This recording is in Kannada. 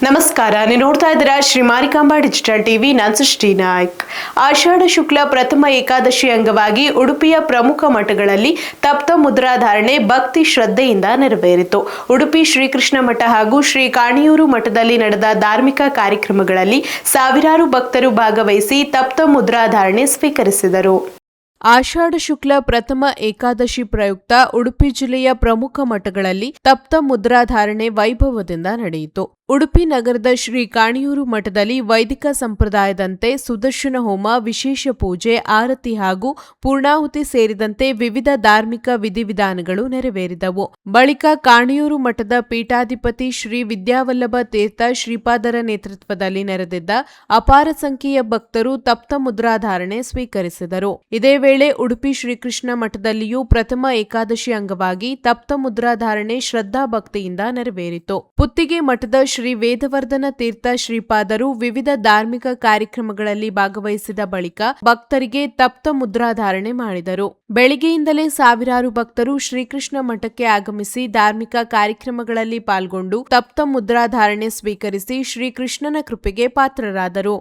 ನಮಸ್ಕಾರ, ನೀವು ನೋಡ್ತಾ ಇದ್ದೀರಾ ಶ್ರೀ ಮಾರಿಕಾಂಬಾ ಡಿಜಿಟಲ್ ಟಿವಿ. ನಾನು ಸೃಷ್ಟಿ ನಾಯ್ಕ್. ಆಷಾಢ ಶುಕ್ಲ ಪ್ರಥಮ ಏಕಾದಶಿ ಅಂಗವಾಗಿ ಉಡುಪಿಯ ಪ್ರಮುಖ ಮಠಗಳಲ್ಲಿ ತಪ್ತ ಮುದ್ರಾಧಾರಣೆ ಭಕ್ತಿ ಶ್ರದ್ಧೆಯಿಂದ ನೆರವೇರಿತು. ಉಡುಪಿ ಶ್ರೀಕೃಷ್ಣ ಮಠ ಹಾಗೂ ಶ್ರೀ ಕಾಣಿಯೂರು ಮಠದಲ್ಲಿ ನಡೆದ ಧಾರ್ಮಿಕ ಕಾರ್ಯಕ್ರಮಗಳಲ್ಲಿ ಸಾವಿರಾರು ಭಕ್ತರು ಭಾಗವಹಿಸಿ ತಪ್ತ ಮುದ್ರಾಧಾರಣೆ ಸ್ವೀಕರಿಸಿದರು. ಆಷಾಢ ಶುಕ್ಲ ಪ್ರಥಮ ಏಕಾದಶಿ ಪ್ರಯುಕ್ತ ಉಡುಪಿ ಜಿಲ್ಲೆಯ ಪ್ರಮುಖ ಮಠಗಳಲ್ಲಿ ತಪ್ತ ಮುದ್ರಾಧಾರಣೆ ವೈಭವದಿಂದ ನಡೆಯಿತು. ಉಡುಪಿ ನಗರದ ಶ್ರೀ ಕಾಣಿಯೂರು ಮಠದಲ್ಲಿ ವೈದಿಕ ಸಂಪ್ರದಾಯದಂತೆ ಸುದರ್ಶನ ಹೋಮ, ವಿಶೇಷ ಪೂಜೆ, ಆರತಿ ಹಾಗೂ ಪೂರ್ಣಾಹುತಿ ಸೇರಿದಂತೆ ವಿವಿಧ ಧಾರ್ಮಿಕ ವಿಧಿವಿಧಾನಗಳು ನೆರವೇರಿದವು. ಬಳಿಕ ಕಾಣಿಯೂರು ಮಠದ ಪೀಠಾಧಿಪತಿ ಶ್ರೀ ವಿದ್ಯಾವಲ್ಲಭ ತೀರ್ಥ ಶ್ರೀಪಾದರ ನೇತೃತ್ವದಲ್ಲಿ ನೆರೆದಿದ್ದ ಅಪಾರ ಸಂಖ್ಯೆಯ ಭಕ್ತರು ತಪ್ತ ಮುದ್ರಾಧಾರಣೆ ಸ್ವೀಕರಿಸಿದರು. ಇದೇ ವೇಳೆ ಉಡುಪಿ ಶ್ರೀಕೃಷ್ಣ ಮಠದಲ್ಲಿಯೂ ಪ್ರಥಮ ಏಕಾದಶಿ ಅಂಗವಾಗಿ ತಪ್ತ ಮುದ್ರಾಧಾರಣೆ ಶ್ರದ್ಧಾ ಭಕ್ತಿಯಿಂದ ನೆರವೇರಿತು. ಪುತ್ತಿಗೆ ಮಠದ ಶ್ರೀ ವೇದವರ್ಧನ ತೀರ್ಥ ಶ್ರೀಪಾದರು ವಿವಿಧ ಧಾರ್ಮಿಕ ಕಾರ್ಯಕ್ರಮಗಳಲ್ಲಿ ಭಾಗವಹಿಸಿದ ಬಳಿಕ ಭಕ್ತರಿಗೆ ತಪ್ತ ಮುದ್ರಾಧಾರಣೆ ಮಾಡಿದರು. ಬೆಳಿಗ್ಗೆಯಿಂದಲೇ ಸಾವಿರಾರು ಭಕ್ತರು ಶ್ರೀಕೃಷ್ಣ ಮಠಕ್ಕೆ ಆಗಮಿಸಿ ಧಾರ್ಮಿಕ ಕಾರ್ಯಕ್ರಮಗಳಲ್ಲಿ ಪಾಲ್ಗೊಂಡು ತಪ್ತ ಮುದ್ರಾಧಾರಣೆ ಸ್ವೀಕರಿಸಿ ಶ್ರೀಕೃಷ್ಣನ ಕೃಪೆಗೆ ಪಾತ್ರರಾದರು.